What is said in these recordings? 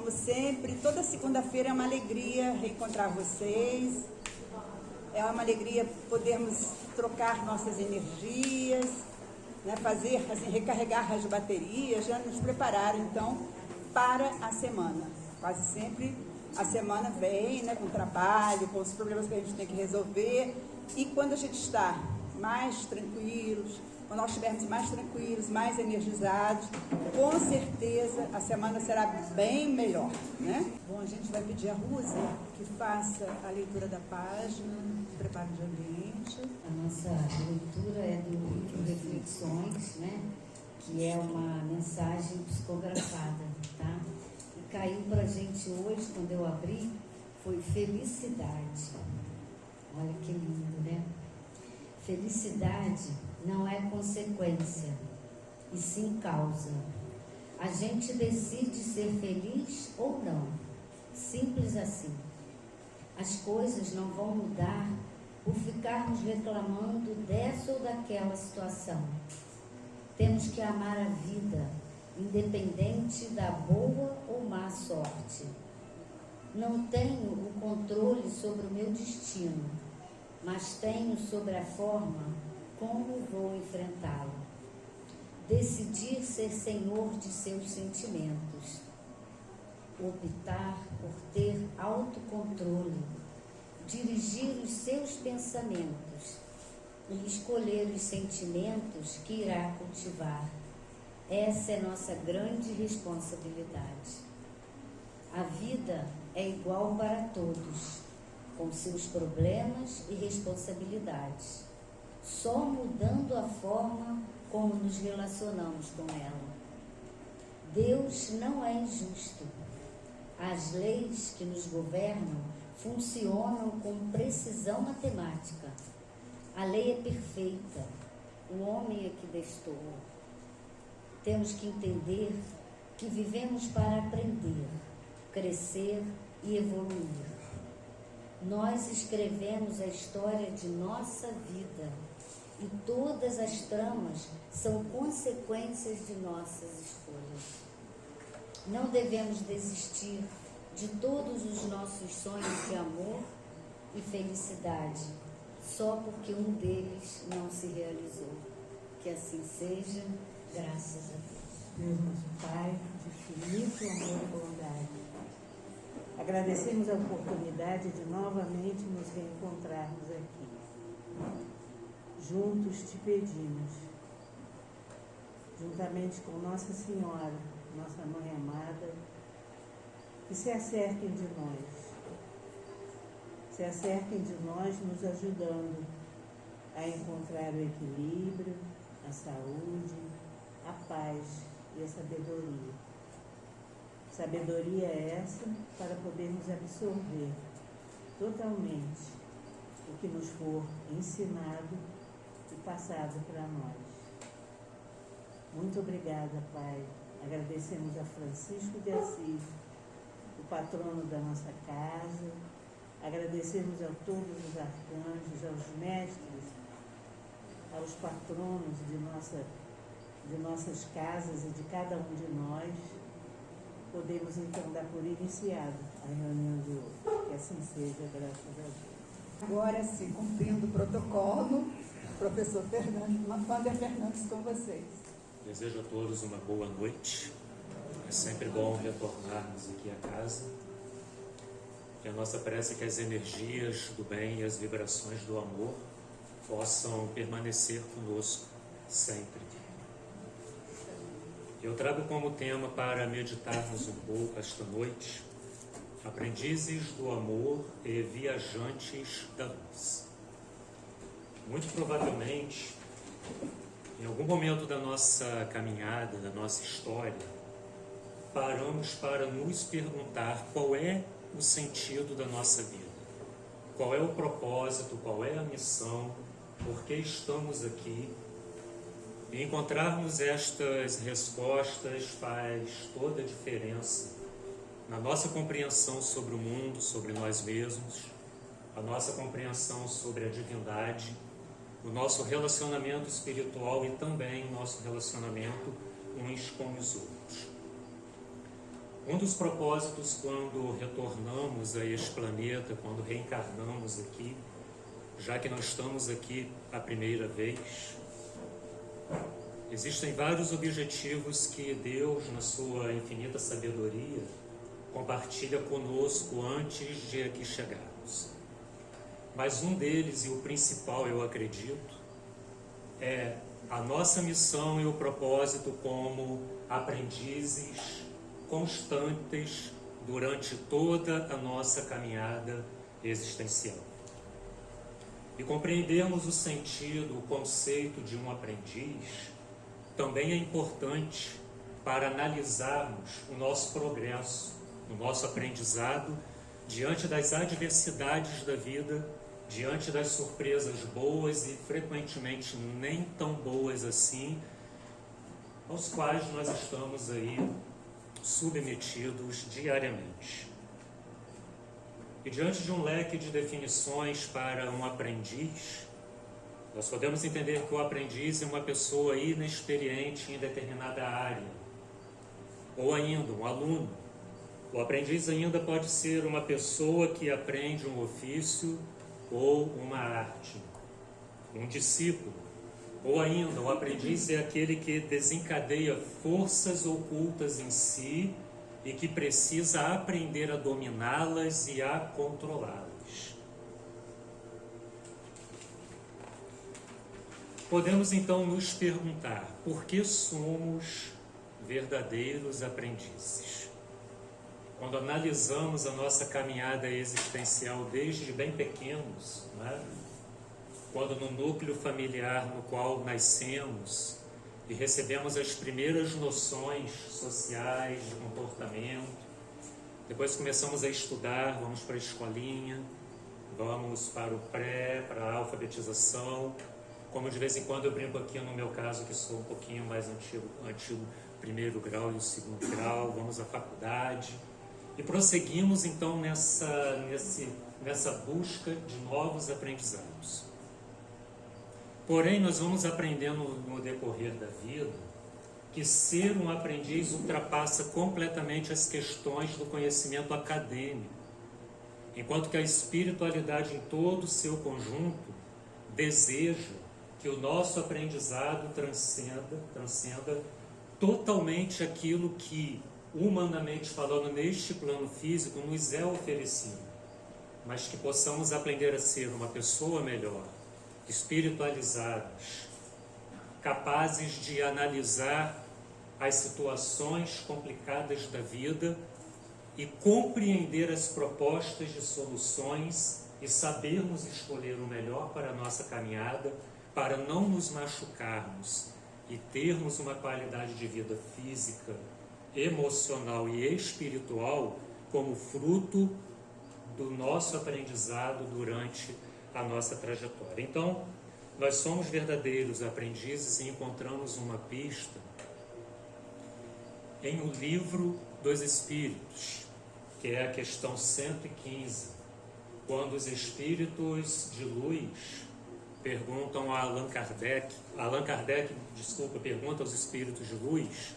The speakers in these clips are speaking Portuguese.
como sempre, toda segunda-feira é uma alegria reencontrar vocês. É uma alegria podermos trocar nossas energias, né, fazer, assim, recarregar as baterias, já nos preparar, então, para a semana. Quase sempre a semana vem, né, com o trabalho, com os problemas que a gente tem que resolver. E quando a gente está mais tranquilos, quando nós estivermos mais tranquilos, mais energizados, com certeza a semana será bem melhor, né? Bom, a gente vai pedir a Rússia que faça a leitura da página, preparo de ambiente. A nossa leitura é do livro Reflexões, né? Que é uma mensagem psicografada, tá? E caiu para a gente hoje, quando eu abri, foi felicidade. Olha que lindo, né? Felicidade não é consequência, e sim causa. A gente decide ser feliz ou não. Simples assim. As coisas não vão mudar por ficarmos reclamando dessa ou daquela situação. Temos que amar a vida, independente da boa ou má sorte. Não tenho o controle sobre o meu destino, mas tenho sobre a forma como vou enfrentá-lo. Decidir ser senhor de seus sentimentos. Optar por ter autocontrole. Dirigir os seus pensamentos e escolher os sentimentos que irá cultivar. Essa é nossa grande responsabilidade. A vida é igual para todos, com seus problemas e responsabilidades, só mudando a forma como nos relacionamos com ela. Deus não é injusto. As leis que nos governam funcionam com precisão matemática. A lei é perfeita, o homem é que destoa. Temos que entender que vivemos para aprender, crescer e evoluir. Nós escrevemos a história de nossa vida e todas as tramas são consequências de nossas escolhas. Não devemos desistir de todos os nossos sonhos de amor e felicidade, só porque um deles não se realizou. Que assim seja, graças a Deus. Deus nosso Pai, de infinito amor e bondade, agradecemos a oportunidade de novamente nos reencontrarmos aqui. Juntos te pedimos, juntamente com Nossa Senhora, nossa Mãe amada, que se acerquem de nós. Se acerquem de nós, nos ajudando a encontrar o equilíbrio, a saúde, a paz e a sabedoria. Sabedoria é essa para podermos absorver totalmente o que nos for ensinado e passado para nós. Muito obrigada, Pai. Agradecemos a Francisco de Assis, o patrono da nossa casa. Agradecemos a todos os arcanjos, aos mestres, aos patronos de nossas casas e de cada um de nós. Podemos então dar por iniciado a reunião de hoje. Que assim seja, graças a Deus. Agora sim, cumprindo o protocolo, professor Wander Fernandes com vocês. Desejo a todos uma boa noite. É sempre bom retornarmos aqui à casa. Que a nossa prece é que as energias do bem e as vibrações do amor possam permanecer conosco sempre. Eu trago como tema para meditarmos um pouco esta noite, aprendizes do amor e viajantes da luz. Muito provavelmente, em algum momento da nossa caminhada, da nossa história, paramos para nos perguntar qual é o sentido da nossa vida, qual é o propósito, qual é a missão, por que estamos aqui. E encontrarmos estas respostas faz toda a diferença na nossa compreensão sobre o mundo, sobre nós mesmos, a nossa compreensão sobre a divindade, o nosso relacionamento espiritual e também o nosso relacionamento uns com os outros. Um dos propósitos quando retornamos a este planeta, quando reencarnamos aqui, já que nós estamos aqui a primeira vez, existem vários objetivos que Deus, na sua infinita sabedoria, compartilha conosco antes de aqui chegarmos. Mas um deles, e o principal, eu acredito, é a nossa missão e o propósito como aprendizes constantes durante toda a nossa caminhada existencial. E compreendermos o sentido, o conceito de um aprendiz também é importante para analisarmos o nosso progresso, o nosso aprendizado diante das adversidades da vida, diante das surpresas boas e frequentemente nem tão boas assim, aos quais nós estamos aí submetidos diariamente. E diante de um leque de definições para um aprendiz, nós podemos entender que o aprendiz é uma pessoa inexperiente em determinada área, ou ainda um aluno. O aprendiz ainda pode ser uma pessoa que aprende um ofício ou uma arte, um discípulo. Ou ainda, o aprendiz é aquele que desencadeia forças ocultas em si e que precisa aprender a dominá-las e a controlá-las. Podemos então nos perguntar por que somos verdadeiros aprendizes. Quando analisamos a nossa caminhada existencial desde bem pequenos, né? Quando no núcleo familiar no qual nascemos e recebemos as primeiras noções sociais de comportamento, depois começamos a estudar, vamos para a escolinha, vamos para o pré, para a alfabetização, como de vez em quando eu brinco aqui no meu caso, que sou um pouquinho mais antigo primeiro grau e o segundo grau, vamos à faculdade e prosseguimos então nessa busca de novos aprendizados. Porém, nós vamos aprendendo no decorrer da vida que ser um aprendiz ultrapassa completamente as questões do conhecimento acadêmico, enquanto que a espiritualidade em todo o seu conjunto deseja que o nosso aprendizado transcenda totalmente aquilo que, humanamente falando, neste plano físico, nos é oferecido, mas que possamos aprender a ser uma pessoa melhor, espiritualizados, capazes de analisar as situações complicadas da vida e compreender as propostas de soluções e sabermos escolher o melhor para a nossa caminhada, para não nos machucarmos e termos uma qualidade de vida física, emocional e espiritual como fruto do nosso aprendizado durante a nossa trajetória. Então, nós somos verdadeiros aprendizes e encontramos uma pista em O Livro dos Espíritos, que é a questão 115, quando os espíritos de luz perguntam a Allan Kardec, pergunta aos espíritos de luz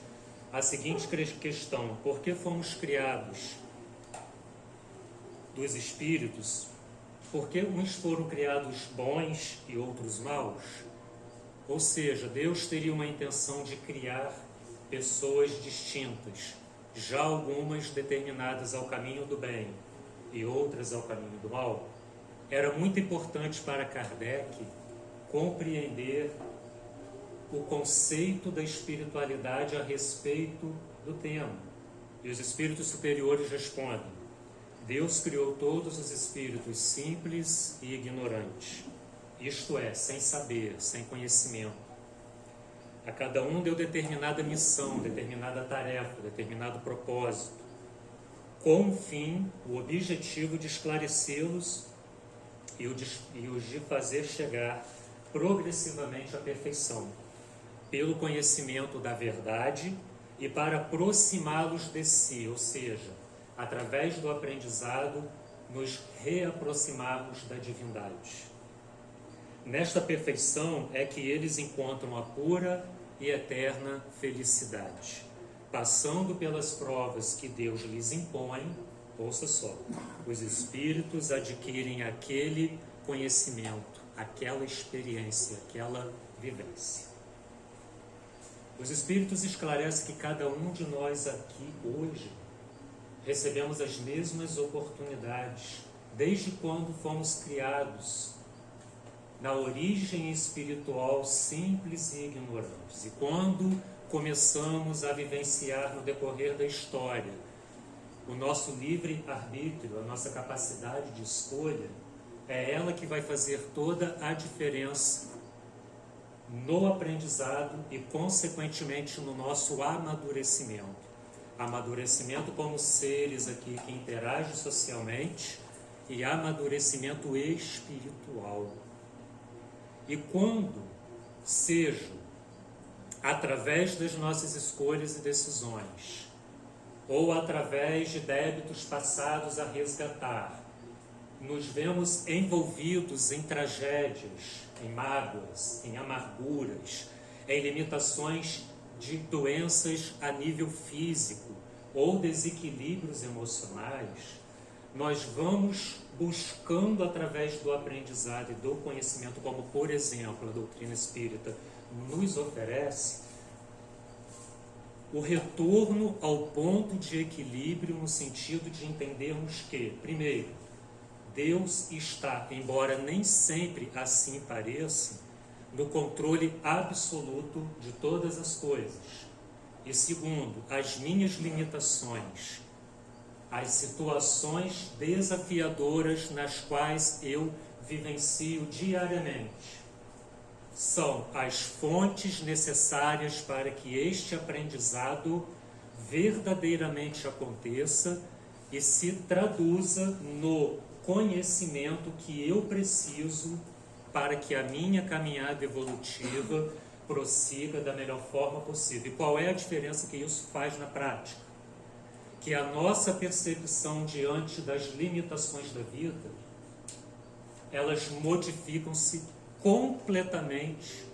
a seguinte questão: por que fomos criados dos espíritos? Por que uns foram criados bons e outros maus? Ou seja, Deus teria uma intenção de criar pessoas distintas, já algumas determinadas ao caminho do bem e outras ao caminho do mal. Era muito importante para Kardec compreender o conceito da espiritualidade a respeito do tema. E os espíritos superiores respondem: Deus criou todos os espíritos simples e ignorantes, isto é, sem saber, sem conhecimento. A cada um deu determinada missão, determinada tarefa, determinado propósito, com o fim, o objetivo de esclarecê-los e os de fazer chegar progressivamente à perfeição, pelo conhecimento da verdade e para aproximá-los de si, ou seja, através do aprendizado, nos reaproximarmos da divindade. Nesta perfeição é que eles encontram a pura e eterna felicidade. passando pelas provas que Deus lhes impõe, ouça só, os espíritos adquirem aquele conhecimento, aquela experiência, aquela vivência. Os espíritos esclarecem que cada um de nós aqui hoje recebemos as mesmas oportunidades desde quando fomos criados na origem espiritual simples e ignorantes. E quando começamos a vivenciar no decorrer da história o nosso livre-arbítrio, a nossa capacidade de escolha, é ela que vai fazer toda a diferença no aprendizado e, consequentemente, no nosso amadurecimento. Amadurecimento como seres aqui que interagem socialmente e amadurecimento espiritual. E quando seja através das nossas escolhas e decisões, ou através de débitos passados a resgatar, nos vemos envolvidos em tragédias, em mágoas, em amarguras, em limitações de doenças a nível físico ou desequilíbrios emocionais, nós vamos buscando através do aprendizado e do conhecimento, como por exemplo a doutrina espírita nos oferece, o retorno ao ponto de equilíbrio no sentido de entendermos que, primeiro, Deus está, embora nem sempre assim pareça, no controle absoluto de todas as coisas. E segundo, as minhas limitações, as situações desafiadoras nas quais eu vivencio diariamente, são as fontes necessárias para que este aprendizado verdadeiramente aconteça e se traduza no conhecimento que eu preciso para que a minha caminhada evolutiva prossiga da melhor forma possível. E qual é a diferença que isso faz na prática? Que a nossa percepção diante das limitações da vida, elas modificam-se completamente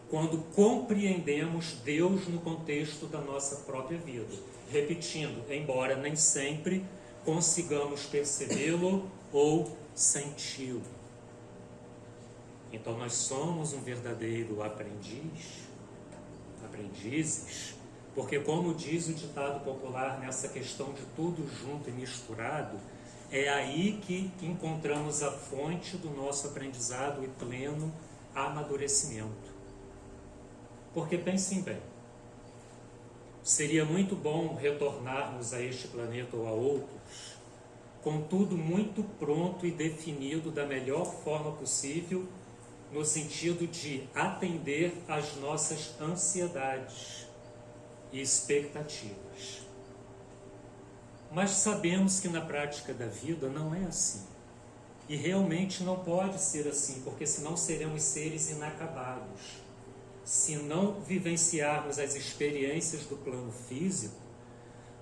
quando compreendemos Deus no contexto da nossa própria vida. Repetindo, embora nem sempre consigamos percebê-lo ou senti-lo. Então nós somos um verdadeiro aprendizes, porque como diz o ditado popular, nessa questão de tudo junto e misturado, é aí que encontramos a fonte do nosso aprendizado e pleno amadurecimento. Porque pensem bem, seria muito bom retornarmos a este planeta ou a outros, com tudo muito pronto e definido da melhor forma possível, no sentido de atender às nossas ansiedades e expectativas. Mas sabemos que na prática da vida não é assim. E realmente não pode ser assim, porque senão seremos seres inacabados. Se não vivenciarmos as experiências do plano físico,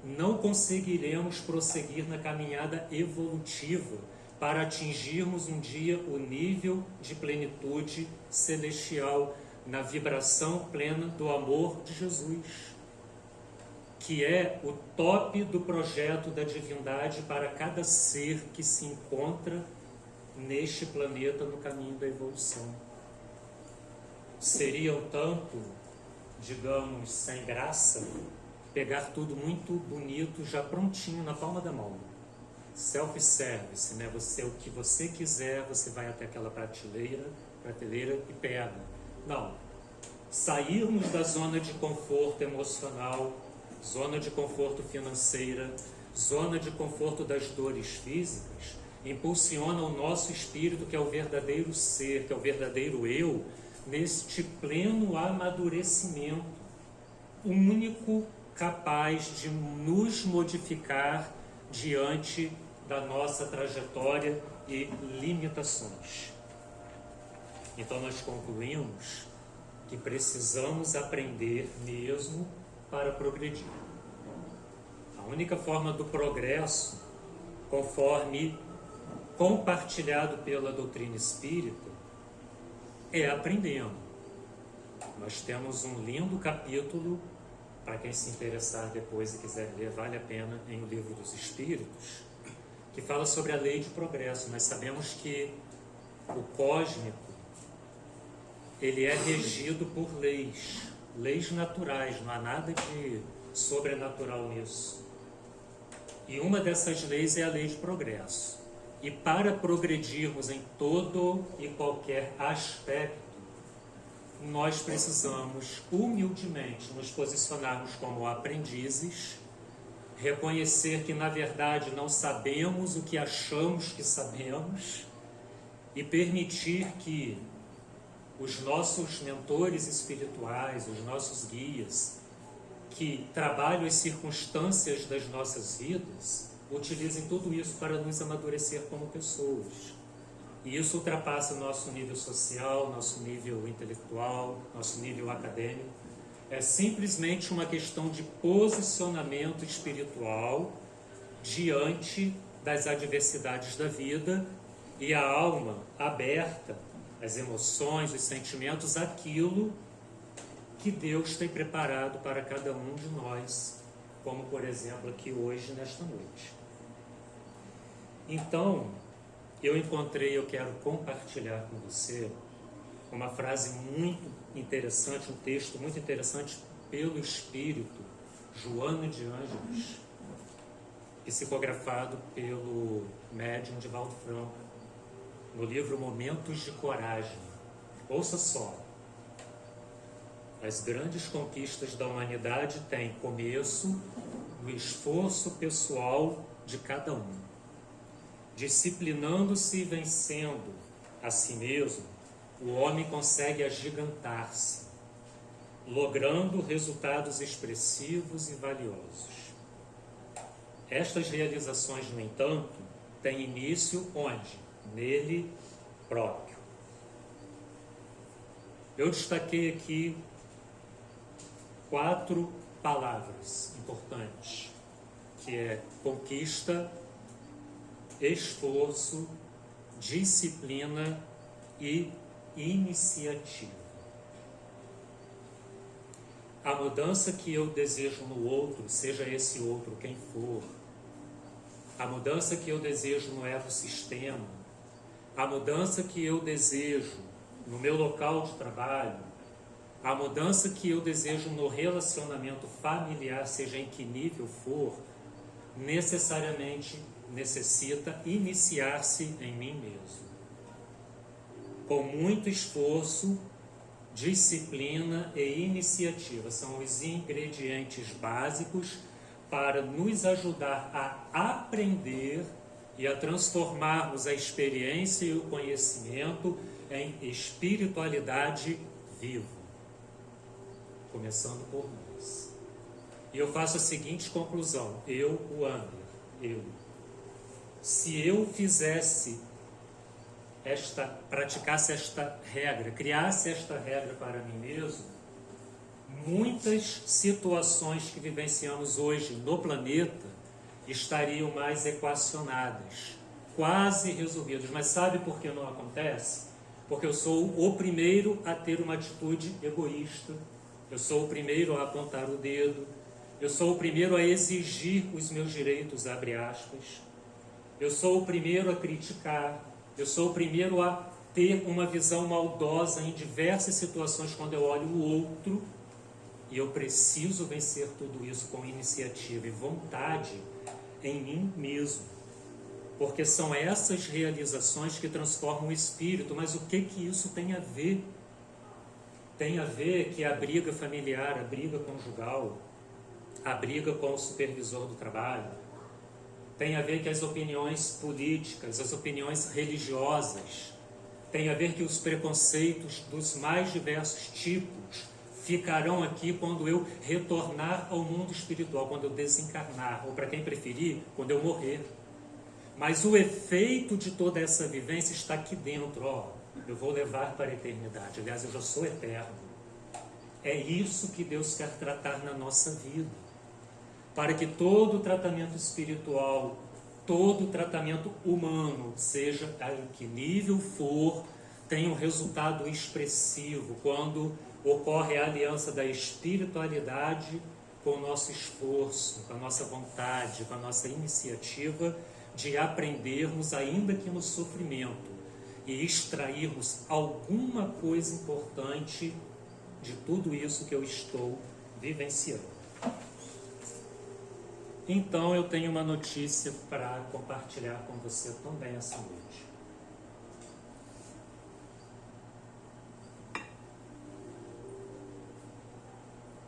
não conseguiremos prosseguir na caminhada evolutiva para atingirmos um dia o nível de plenitude celestial na vibração plena do amor de Jesus, que é o top do projeto da divindade para cada ser que se encontra neste planeta no caminho da evolução. Seria um tanto, digamos, sem graça, pegar tudo muito bonito, já prontinho na palma da mão. Self-service, né? O que você quiser, você vai até aquela prateleira e pega. Não. Sairmos da zona de conforto emocional, zona de conforto financeira, zona de conforto das dores físicas, impulsiona o nosso espírito, que é o verdadeiro ser, que é o verdadeiro eu, neste pleno amadurecimento, único capaz de nos modificar diante da nossa trajetória e limitações. Então nós concluímos que precisamos aprender mesmo para progredir. A única forma do progresso, conforme compartilhado pela doutrina espírita, é aprendendo. Nós temos um lindo capítulo para quem se interessar depois e quiser ler, vale a pena, em O Livro dos Espíritos, que fala sobre a lei de progresso. Nós sabemos que o cósmico, ele é regido por leis naturais, não há nada de sobrenatural nisso. E uma dessas leis é a lei de progresso. E para progredirmos em todo e qualquer aspecto, nós precisamos humildemente nos posicionarmos como aprendizes, reconhecer que na verdade não sabemos o que achamos que sabemos e permitir que os nossos mentores espirituais, os nossos guias, que trabalham as circunstâncias das nossas vidas, utilizem tudo isso para nos amadurecer como pessoas. E isso ultrapassa o nosso nível social, nosso nível intelectual, nosso nível acadêmico. É simplesmente uma questão de posicionamento espiritual diante das adversidades da vida e a alma aberta, as emoções, os sentimentos, aquilo que Deus tem preparado para cada um de nós, como por exemplo aqui hoje, nesta noite. Então, eu quero compartilhar com você uma frase muito interessante, um texto muito interessante pelo Espírito Joana de Ângeles, psicografado pelo médium Divaldo Franco, no livro Momentos de Coragem. Ouça só. As grandes conquistas da humanidade têm começo no esforço pessoal de cada um. Disciplinando-se e vencendo a si mesmo, o homem consegue agigantar-se, logrando resultados expressivos e valiosos. Estas realizações, no entanto, têm início onde? Nele próprio. Eu destaquei aqui 4 palavras importantes, que é conquista, esforço, disciplina e iniciativa. A mudança que eu desejo no outro, seja esse outro quem for, a mudança que eu desejo no ecossistema, a mudança que eu desejo no meu local de trabalho, a mudança que eu desejo no relacionamento familiar, seja em que nível for, necessariamente necessita iniciar-se em mim mesmo. Com muito esforço, disciplina e iniciativa são os ingredientes básicos para nos ajudar a aprender e a transformarmos a experiência e o conhecimento em espiritualidade viva. Começando por nós. E eu faço a seguinte conclusão, o Wander, se eu praticasse esta regra, criasse esta regra para mim mesmo, muitas situações que vivenciamos hoje no planeta estariam mais equacionadas, quase resolvidas. Mas sabe por que não acontece? Porque eu sou o primeiro a ter uma atitude egoísta, eu sou o primeiro a apontar o dedo, eu sou o primeiro a exigir os meus direitos, abre aspas, eu sou o primeiro a criticar, eu sou o primeiro a ter uma visão maldosa em diversas situações quando eu olho o outro, e eu preciso vencer tudo isso com iniciativa e vontade em mim mesmo, porque são essas realizações que transformam o espírito. Mas o que isso tem a ver? Tem a ver que a briga familiar, a briga conjugal, a briga com o supervisor do trabalho, tem a ver que as opiniões políticas, as opiniões religiosas, tem a ver que os preconceitos dos mais diversos tipos ficarão aqui quando eu retornar ao mundo espiritual, quando eu desencarnar, ou para quem preferir, quando eu morrer. Mas o efeito de toda essa vivência está aqui dentro, eu vou levar para a eternidade. Aliás, eu já sou eterno. É isso que Deus quer tratar na nossa vida, para que todo tratamento espiritual, todo tratamento humano, seja em que nível for, tenha um resultado expressivo quando ocorre a aliança da espiritualidade com o nosso esforço, com a nossa vontade, com a nossa iniciativa de aprendermos, ainda que no sofrimento, e extrairmos alguma coisa importante de tudo isso que eu estou vivenciando. Então eu tenho uma notícia para compartilhar com você também essa noite.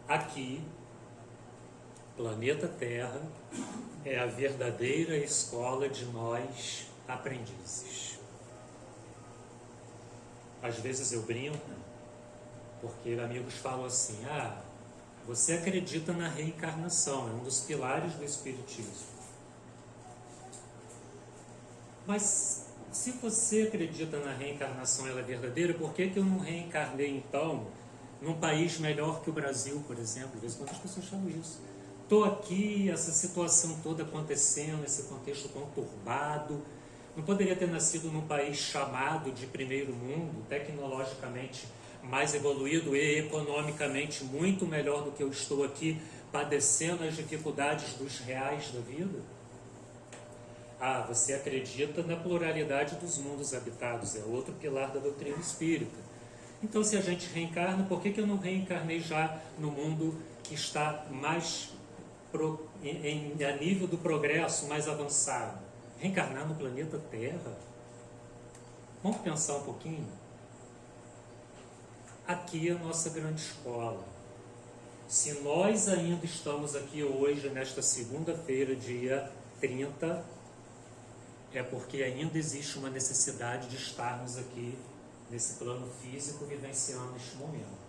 Aqui, planeta Terra é a verdadeira escola de nós aprendizes. Às vezes eu brinco, porque amigos falam assim: você acredita na reencarnação, é um dos pilares do Espiritismo. Mas se você acredita na reencarnação, ela é verdadeira, por que eu não reencarnei então num país melhor que o Brasil, por exemplo? De vez em quando as pessoas falam isso. Estou aqui, essa situação toda acontecendo, esse contexto conturbado. Não poderia ter nascido num país chamado de primeiro mundo, tecnologicamente mais evoluído e economicamente muito melhor do que eu estou aqui, padecendo as dificuldades dos reais da vida? Você acredita na pluralidade dos mundos habitados, é outro pilar da doutrina espírita. Então, se a gente reencarna, por que eu não reencarnei já no mundo que está mais a nível do progresso, mais avançado? Reencarnar no planeta Terra? Vamos pensar um pouquinho? Aqui é a nossa grande escola. Se nós ainda estamos aqui hoje, nesta segunda-feira, dia 30, é porque ainda existe uma necessidade de estarmos aqui nesse plano físico, vivenciando este momento.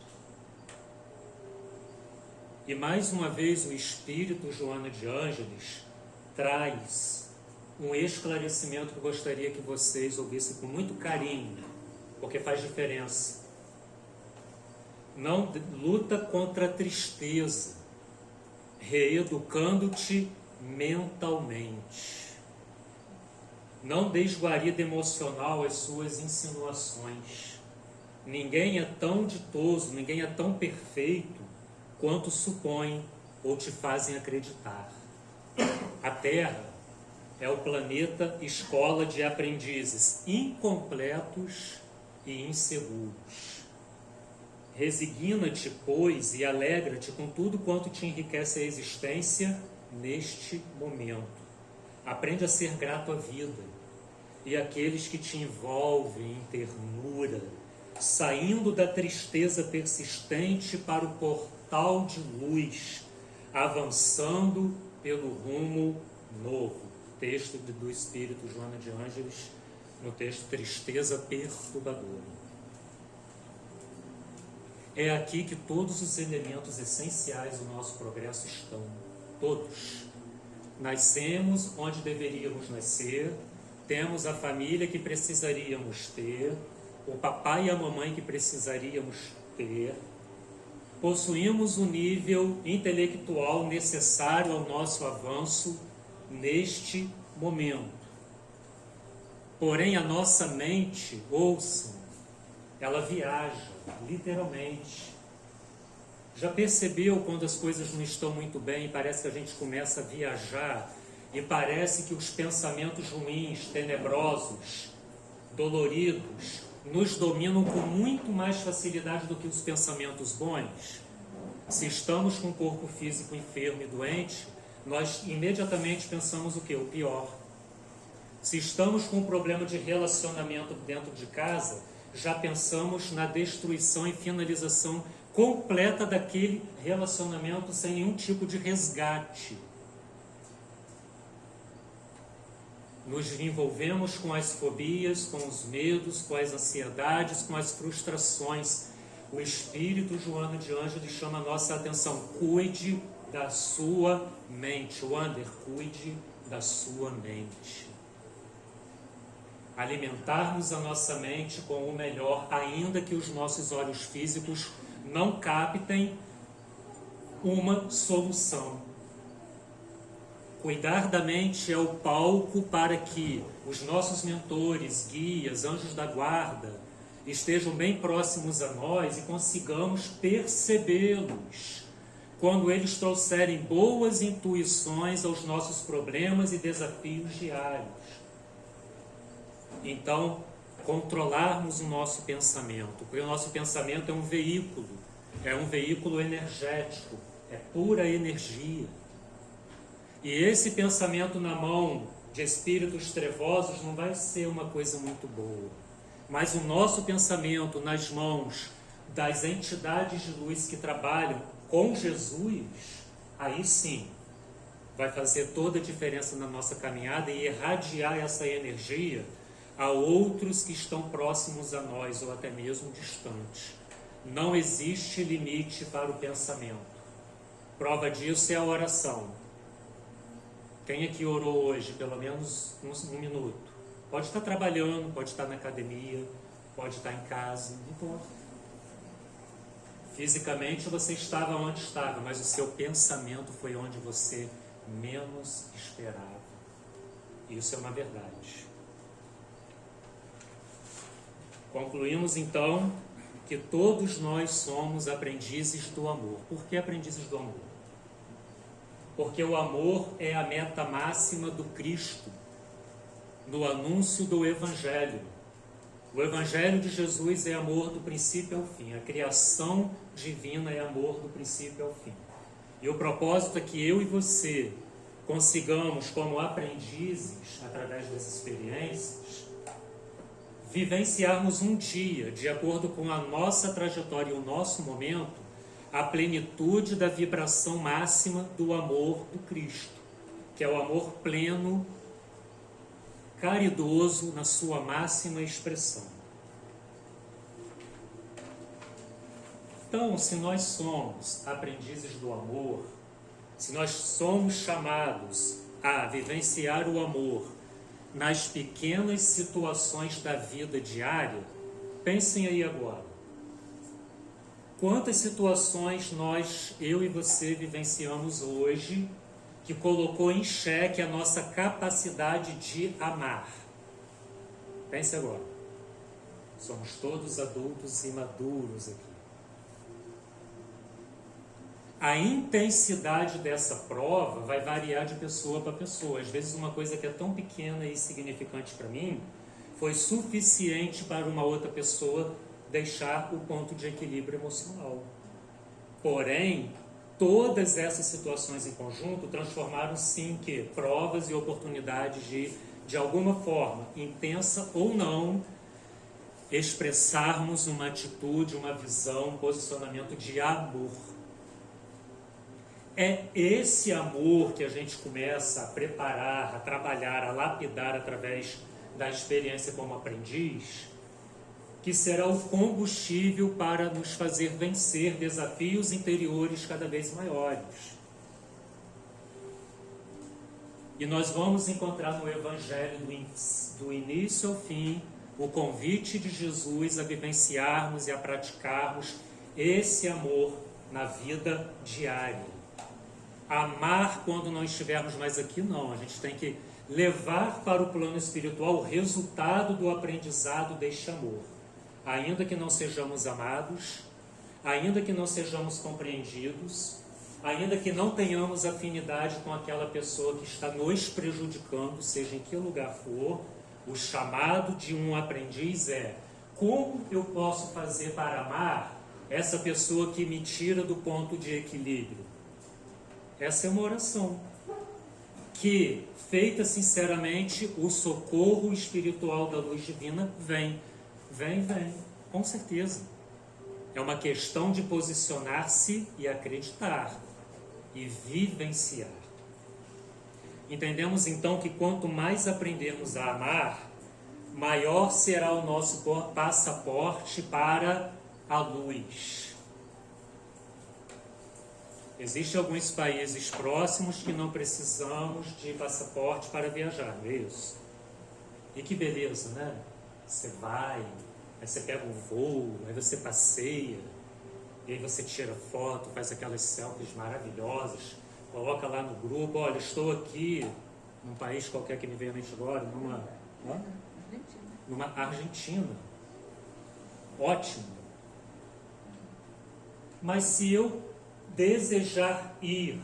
E mais uma vez o Espírito Joana de Ângeles traz um esclarecimento que eu gostaria que vocês ouvissem com muito carinho, porque faz diferença. Não luta contra a tristeza, reeducando-te mentalmente. Não dês guarida emocional às suas insinuações. Ninguém é tão ditoso, ninguém é tão perfeito quanto supõem ou te fazem acreditar. A Terra é o planeta escola de aprendizes incompletos e inseguros. Resigna-te, pois, e alegra-te com tudo quanto te enriquece a existência neste momento. Aprende a ser grato à vida e àqueles que te envolvem em ternura, saindo da tristeza persistente para o portal de luz, avançando pelo rumo novo. Texto do Espírito Joana de Ângeles, no texto Tristeza Perturbadora. É aqui que todos os elementos essenciais do nosso progresso estão, todos. Nascemos onde deveríamos nascer, temos a família que precisaríamos ter, o papai e a mamãe que precisaríamos ter, possuímos o nível intelectual necessário ao nosso avanço neste momento. Porém, a nossa mente, ouçam, ela viaja, literalmente. Já percebeu quando as coisas não estão muito bem e parece que a gente começa a viajar e parece que os pensamentos ruins, tenebrosos, doloridos, nos dominam com muito mais facilidade do que os pensamentos bons? Se estamos com o corpo físico enfermo e doente, nós imediatamente pensamos o quê? O pior. Se estamos com um problema de relacionamento dentro de casa, já pensamos na destruição e finalização completa daquele relacionamento sem nenhum tipo de resgate. Nos envolvemos com as fobias, com os medos, com as ansiedades, com as frustrações. O Espírito Joana de Ângeles chama a nossa atenção: cuide da sua mente. Wander, cuide da sua mente. Alimentarmos a nossa mente com o melhor, ainda que os nossos olhos físicos não captem uma solução. Cuidar da mente é o palco para que os nossos mentores, guias, anjos da guarda estejam bem próximos a nós e consigamos percebê-los, quando eles trouxerem boas intuições aos nossos problemas e desafios diários. Então, controlarmos o nosso pensamento, porque o nosso pensamento é um veículo energético, é pura energia. E esse pensamento na mão de espíritos trevosos não vai ser uma coisa muito boa. Mas o nosso pensamento nas mãos das entidades de luz que trabalham com Jesus, aí sim, vai fazer toda a diferença na nossa caminhada e irradiar essa energia a outros que estão próximos a nós ou até mesmo distantes. Não existe limite para o pensamento. Prova disso é a oração. Quem aqui orou hoje, pelo menos um minuto? Pode estar trabalhando, pode estar na academia, pode estar em casa, não importa. Fisicamente você estava onde estava, mas o seu pensamento foi onde você menos esperava. Isso é uma verdade. Concluímos então que todos nós somos aprendizes do amor. Por que aprendizes do amor? Porque o amor é a meta máxima do Cristo, no anúncio do Evangelho. O Evangelho de Jesus é amor do princípio ao fim. A criação divina é amor do princípio ao fim. E o propósito é que eu e você consigamos, como aprendizes, através das experiências, vivenciarmos um dia, de acordo com a nossa trajetória e o nosso momento, a plenitude da vibração máxima do amor do Cristo, que é o amor pleno, caridoso na sua máxima expressão. Então, se nós somos aprendizes do amor, se nós somos chamados a vivenciar o amor nas pequenas situações da vida diária, pensem aí agora. Quantas situações eu e você, vivenciamos hoje que colocou em xeque a nossa capacidade de amar? Pense agora. Somos todos adultos e maduros aqui. A intensidade dessa prova vai variar de pessoa para pessoa. Às vezes uma coisa que é tão pequena e insignificante para mim foi suficiente para uma outra pessoa deixar o ponto de equilíbrio emocional. Porém, todas essas situações em conjunto transformaram-se em quê? Provas e oportunidades de alguma forma, intensa ou não, expressarmos uma atitude, uma visão, um posicionamento de amor. É esse amor que a gente começa a preparar, a trabalhar, a lapidar através da experiência como aprendiz, que será o combustível para nos fazer vencer desafios interiores cada vez maiores. E nós vamos encontrar no Evangelho, do início ao fim, o convite de Jesus a vivenciarmos e a praticarmos esse amor na vida diária. Amar quando não estivermos mais aqui, não. A gente tem que levar para o plano espiritual o resultado do aprendizado deste amor. Ainda que não sejamos amados, ainda que não sejamos compreendidos, ainda que não tenhamos afinidade com aquela pessoa que está nos prejudicando, seja em que lugar for, o chamado de um aprendiz é: como eu posso fazer para amar essa pessoa que me tira do ponto de equilíbrio? Essa é uma oração que, feita sinceramente, o socorro espiritual da luz divina vem, com certeza. É uma questão de posicionar-se e acreditar e vivenciar. Entendemos então que quanto mais aprendermos a amar, maior será o nosso passaporte para a luz. Existem alguns países próximos que não precisamos de passaporte para viajar, não é isso? E que beleza, né? Você vai, aí você pega um voo, aí você passeia, e aí você tira foto, faz aquelas selfies maravilhosas, coloca lá no grupo: olha, estou aqui, num país qualquer que me venha à mente agora, numa Argentina. Ótimo. Mas se eu desejar ir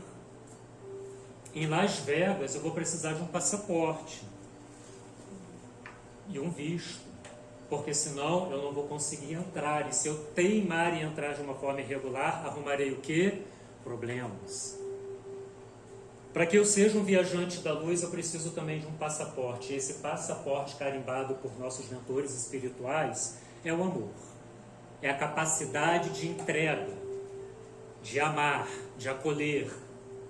em Las Vegas, eu vou precisar de um passaporte e um visto, porque senão eu não vou conseguir entrar. E se eu teimar em entrar de uma forma irregular, arrumarei o quê? Problemas. Para que eu seja um viajante da luz, eu preciso também de um passaporte. E esse passaporte carimbado por nossos mentores espirituais é o amor. É a capacidade de entrega, de amar, de acolher,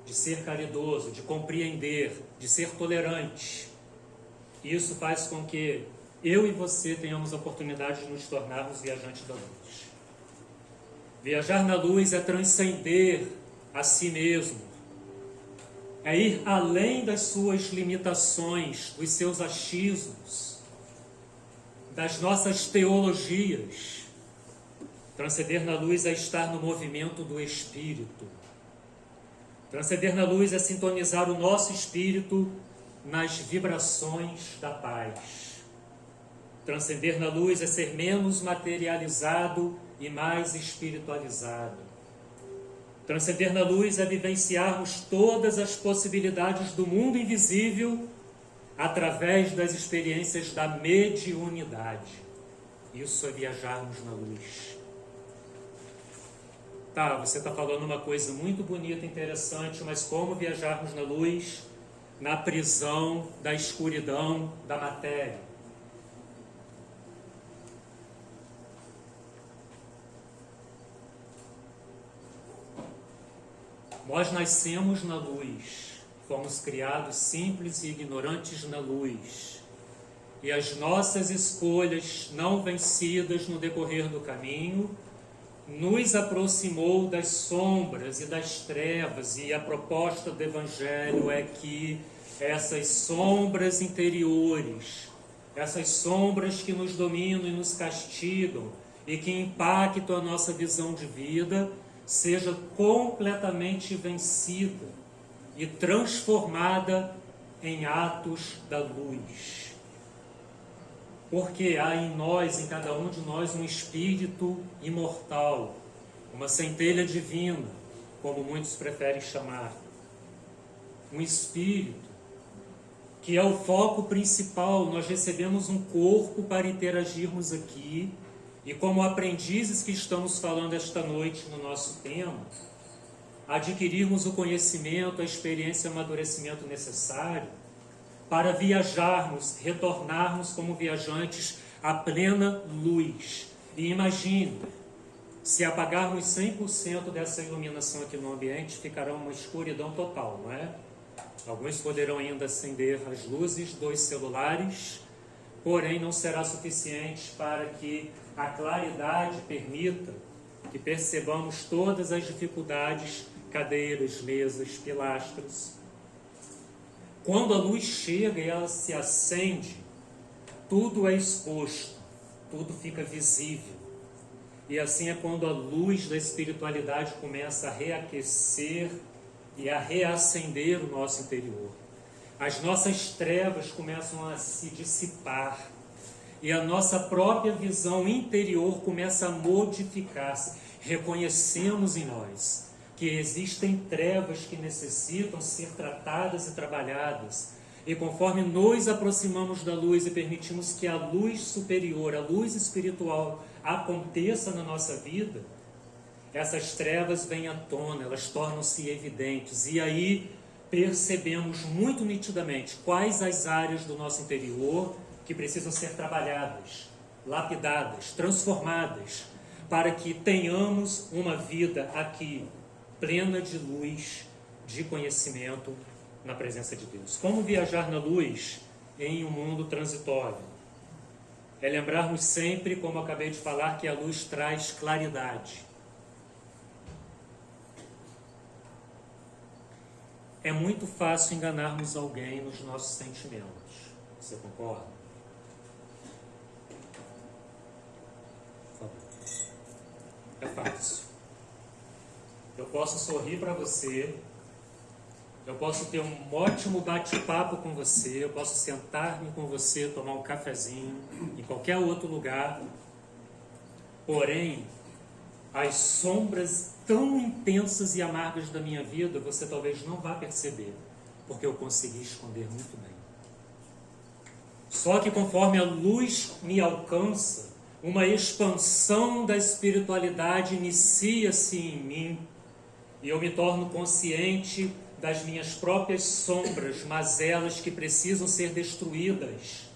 de ser caridoso, de compreender, de ser tolerante. Isso faz com que eu e você tenhamos a oportunidade de nos tornarmos viajantes da luz. Viajar na luz é transcender a si mesmo, é ir além das suas limitações, dos seus achismos, das nossas teologias. Transcender na luz é estar no movimento do Espírito. Transcender na luz é sintonizar o nosso espírito nas vibrações da paz. Transcender na luz é ser menos materializado e mais espiritualizado. Transcender na luz é vivenciarmos todas as possibilidades do mundo invisível através das experiências da mediunidade. Isso é viajarmos na luz. Tá, você está falando uma coisa muito bonita, interessante, mas como viajarmos na luz na prisão da escuridão da matéria? Nós nascemos na luz, fomos criados simples e ignorantes na luz. E as nossas escolhas não vencidas no decorrer do caminho nos aproximou das sombras e das trevas, e a proposta do Evangelho é que essas sombras interiores, essas sombras que nos dominam e nos castigam e que impactam a nossa visão de vida, seja completamente vencida e transformada em atos da luz. Porque há em nós, em cada um de nós, um espírito imortal, uma centelha divina, como muitos preferem chamar. Um espírito que é o foco principal. Nós recebemos um corpo para interagirmos aqui, e como aprendizes que estamos falando esta noite no nosso tema, adquirirmos o conhecimento, a experiência e o amadurecimento necessário para viajarmos, retornarmos como viajantes à plena luz. E imagine, se apagarmos 100% dessa iluminação aqui no ambiente, ficará uma escuridão total, não é? Alguns poderão ainda acender as luzes dos celulares, porém não será suficiente para que a claridade permita que percebamos todas as dificuldades, cadeiras, mesas, pilastras. Quando a luz chega e ela se acende, tudo é exposto, tudo fica visível. E assim é quando a luz da espiritualidade começa a reaquecer e a reacender o nosso interior. As nossas trevas começam a se dissipar e a nossa própria visão interior começa a modificar-se. Reconhecemos em nós que existem trevas que necessitam ser tratadas e trabalhadas. E conforme nos aproximamos da luz e permitimos que a luz superior, a luz espiritual, aconteça na nossa vida, essas trevas vêm à tona, elas tornam-se evidentes. E aí percebemos muito nitidamente quais as áreas do nosso interior que precisam ser trabalhadas, lapidadas, transformadas, para que tenhamos uma vida aqui plena de luz, de conhecimento na presença de Deus. Como viajar na luz em um mundo transitório? É lembrarmos sempre, como acabei de falar, que a luz traz claridade. É muito fácil enganarmos alguém nos nossos sentimentos. Você concorda? Por favor. É fácil. Eu posso sorrir para você, eu posso ter um ótimo bate-papo com você, eu posso sentar-me com você, tomar um cafezinho em qualquer outro lugar. Porém, as sombras tão intensas e amargas da minha vida, você talvez não vá perceber, porque eu consegui esconder muito bem. Só que conforme a luz me alcança, uma expansão da espiritualidade inicia-se em mim, e eu me torno consciente das minhas próprias sombras, mazelas que precisam ser destruídas.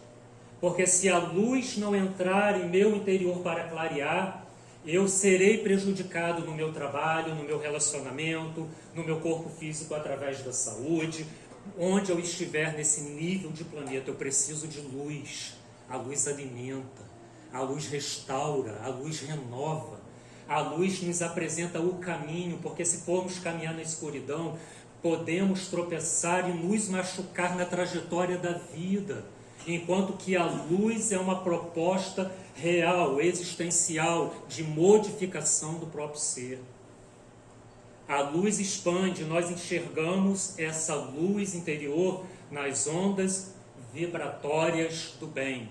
Porque se a luz não entrar em meu interior para clarear, eu serei prejudicado no meu trabalho, no meu relacionamento, no meu corpo físico através da saúde. Onde eu estiver nesse nível de planeta, eu preciso de luz. A luz alimenta, a luz restaura, a luz renova. A luz nos apresenta o caminho, porque se formos caminhar na escuridão, podemos tropeçar e nos machucar na trajetória da vida. Enquanto que a luz é uma proposta real, existencial, de modificação do próprio ser. A luz expande, nós enxergamos essa luz interior nas ondas vibratórias do bem.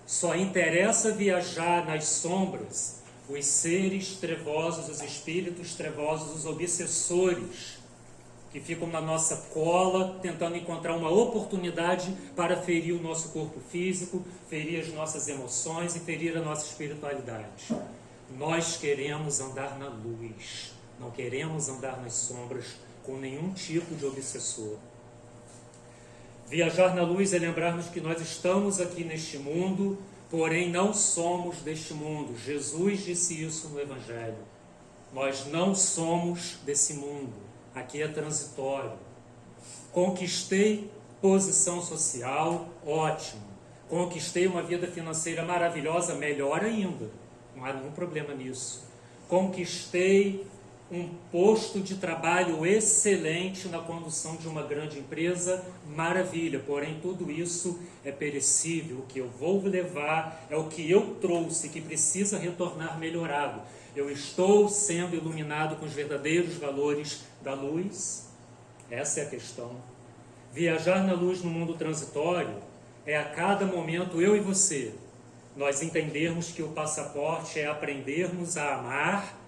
Só interessa viajar nas sombras os seres trevosos, os espíritos trevosos, os obsessores, que ficam na nossa cola, tentando encontrar uma oportunidade para ferir o nosso corpo físico, ferir as nossas emoções e ferir a nossa espiritualidade. Nós queremos andar na luz, não queremos andar nas sombras com nenhum tipo de obsessor. Viajar na luz é lembrarmos que nós estamos aqui neste mundo, porém não somos deste mundo. Jesus disse isso no Evangelho. Nós não somos desse mundo. Aqui é transitório. Conquistei posição social, ótimo. Conquistei uma vida financeira maravilhosa, melhor ainda. Não há nenhum problema nisso. Conquistei um posto de trabalho excelente na condução de uma grande empresa, maravilha. Porém, tudo isso é perecível. O que eu vou levar é o que eu trouxe, que precisa retornar melhorado. Eu estou sendo iluminado com os verdadeiros valores da luz? Essa é a questão. Viajar na luz no mundo transitório é a cada momento eu e você, nós entendermos que o passaporte é aprendermos a amar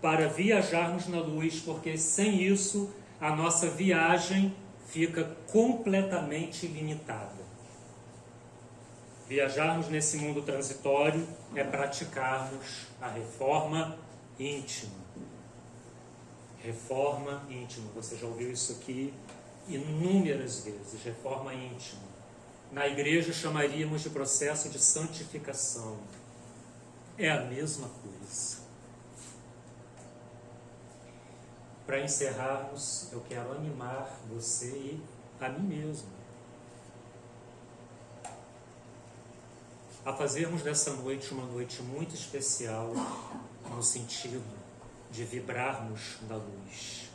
para viajarmos na luz, porque sem isso a nossa viagem fica completamente limitada. Viajarmos nesse mundo transitório é praticarmos a reforma íntima. Reforma íntima, você já ouviu isso aqui inúmeras vezes, reforma íntima. Na igreja chamaríamos de processo de santificação. É a mesma coisa. Para encerrarmos, eu quero animar você e a mim mesmo a fazermos dessa noite uma noite muito especial, no sentido de vibrarmos na luz.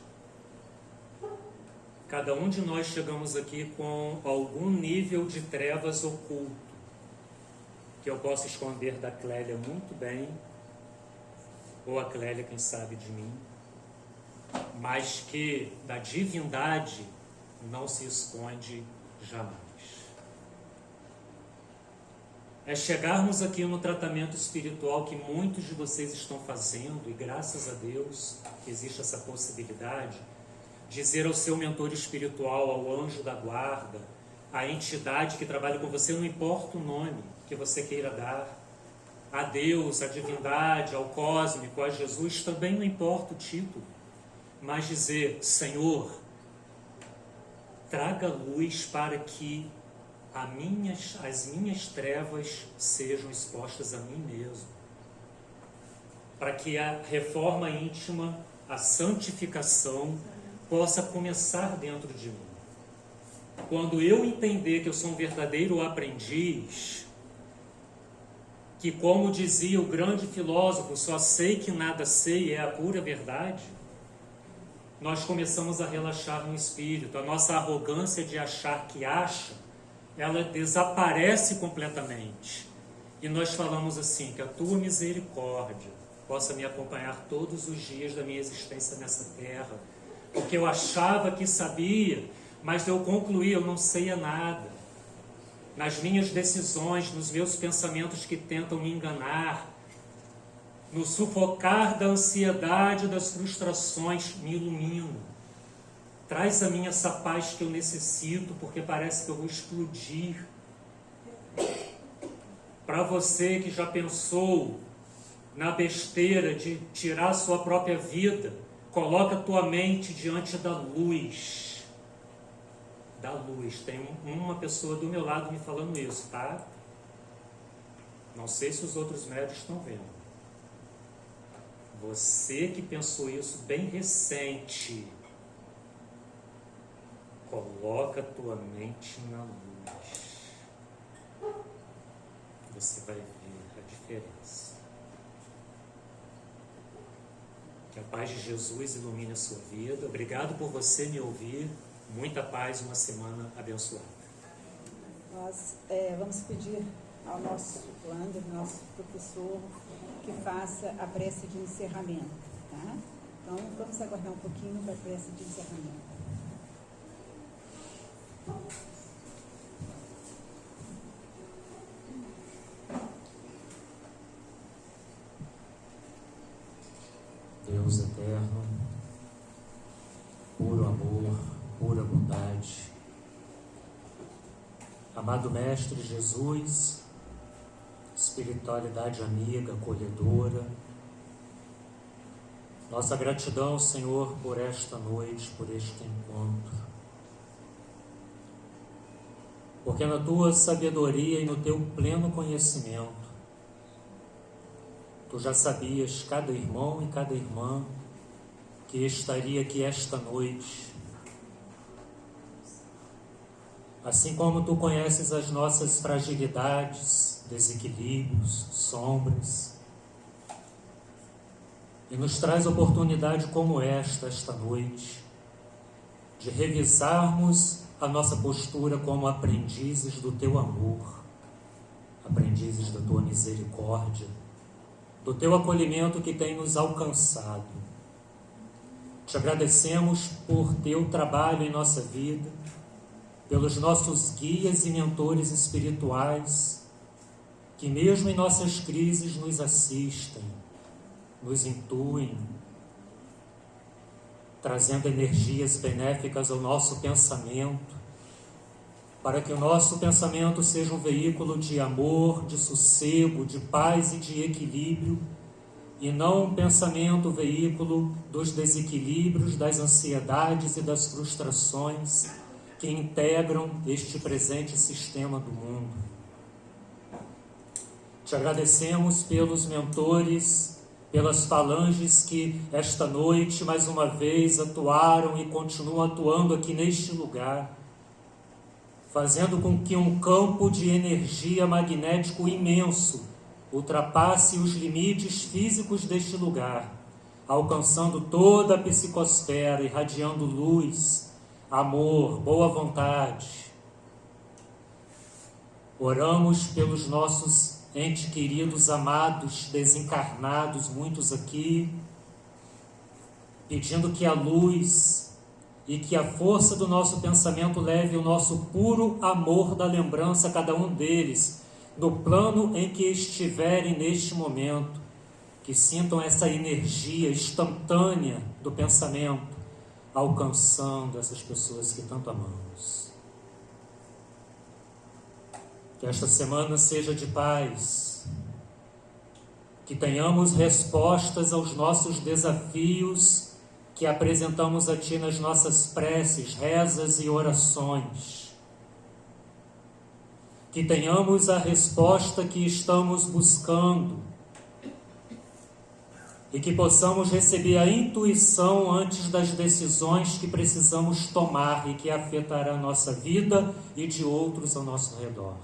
Cada um de nós chegamos aqui com algum nível de trevas oculto, que eu posso esconder da Clélia muito bem, ou a Clélia, quem sabe, de mim, mas que da divindade não se esconde jamais. É chegarmos aqui no tratamento espiritual que muitos de vocês estão fazendo, e graças a Deus que existe essa possibilidade, dizer ao seu mentor espiritual, ao anjo da guarda, à entidade que trabalha com você, não importa o nome que você queira dar, a Deus, à divindade, ao cósmico, a Jesus, também não importa o título, mas dizer: Senhor, traga luz para que as minhas trevas sejam expostas a mim mesmo, para que a reforma íntima, a santificação possa começar dentro de mim. Quando eu entender que eu sou um verdadeiro aprendiz, que, como dizia o grande filósofo, só sei que nada sei, é a pura verdade, nós começamos a relaxar no espírito. A nossa arrogância de achar que acha, ela desaparece completamente. E nós falamos assim: que a tua misericórdia possa me acompanhar todos os dias da minha existência nessa terra, porque eu achava que sabia, mas eu concluí, eu não sei nada. Nas minhas decisões, nos meus pensamentos que tentam me enganar, no sufocar da ansiedade, das frustrações, me ilumina. Traz a mim essa paz que eu necessito, porque parece que eu vou explodir. Para você que já pensou na besteira de tirar a sua própria vida, coloca a tua mente diante da luz. Da luz. Tem uma pessoa do meu lado me falando isso, tá? Não sei se os outros médicos estão vendo. Você que pensou isso bem recente, coloca a tua mente na luz. Você vai ver a diferença. Que a paz de Jesus ilumine a sua vida. Obrigado por você me ouvir. Muita paz e uma semana abençoada. Nós vamos pedir ao nosso Wander, nosso professor, que faça a prece de encerramento, tá? Então, vamos aguardar um pouquinho para a prece de encerramento. Deus eterno, puro amor, pura bondade, amado Mestre Jesus, espiritualidade amiga, acolhedora, nossa gratidão, Senhor, por esta noite, por este encontro, porque na Tua sabedoria e no Teu pleno conhecimento, Tu já sabias cada irmão e cada irmã que estaria aqui esta noite. Assim como Tu conheces as nossas fragilidades, desequilíbrios, sombras, e nos traz oportunidade como esta noite, de revisarmos a nossa postura como aprendizes do Teu amor, aprendizes da Tua misericórdia, do Teu acolhimento que tem nos alcançado. Te agradecemos por Teu trabalho em nossa vida, pelos nossos guias e mentores espirituais, que mesmo em nossas crises nos assistem, nos intuem, trazendo energias benéficas ao nosso pensamento, para que o nosso pensamento seja um veículo de amor, de sossego, de paz e de equilíbrio, e não um pensamento veículo dos desequilíbrios, das ansiedades e das frustrações que integram este presente sistema do mundo. Te agradecemos pelos mentores, pelas falanges que esta noite mais uma vez atuaram e continuam atuando aqui neste lugar, fazendo com que um campo de energia magnético imenso ultrapasse os limites físicos deste lugar, alcançando toda a psicosfera, irradiando luz, amor, boa vontade. Oramos pelos nossos entes queridos, amados, desencarnados, muitos aqui, pedindo que a luz e que a força do nosso pensamento leve o nosso puro amor da lembrança a cada um deles, no plano em que estiverem neste momento, que sintam essa energia instantânea do pensamento, alcançando essas pessoas que tanto amamos. Que esta semana seja de paz, que tenhamos respostas aos nossos desafios que apresentamos a Ti nas nossas preces, rezas e orações. Que tenhamos a resposta que estamos buscando e que possamos receber a intuição antes das decisões que precisamos tomar e que afetará a nossa vida e de outros ao nosso redor.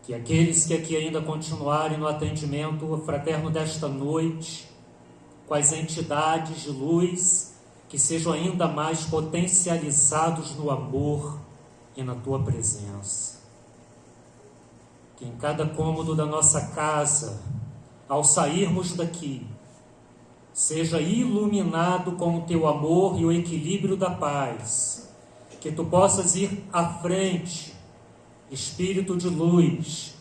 Que aqueles que aqui ainda continuarem no atendimento fraterno desta noite, com as entidades de luz, que sejam ainda mais potencializados no amor e na Tua presença. Que em cada cômodo da nossa casa, ao sairmos daqui, seja iluminado com o Teu amor e o equilíbrio da paz. Que Tu possas ir à frente, Espírito de luz,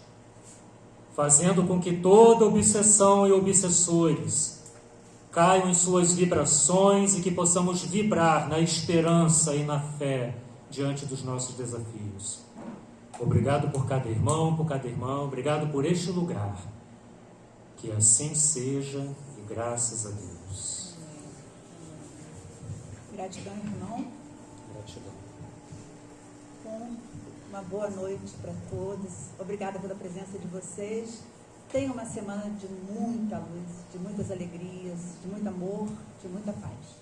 fazendo com que toda obsessão e obsessores caiam em suas vibrações e que possamos vibrar na esperança e na fé diante dos nossos desafios. Obrigado por cada irmão, obrigado por este lugar. Que assim seja e graças a Deus. Gratidão, irmão. Gratidão. Bom, uma boa noite para todos. Obrigada pela presença de vocês. Tenha uma semana de muita luz, de muitas alegrias, de muito amor, de muita paz.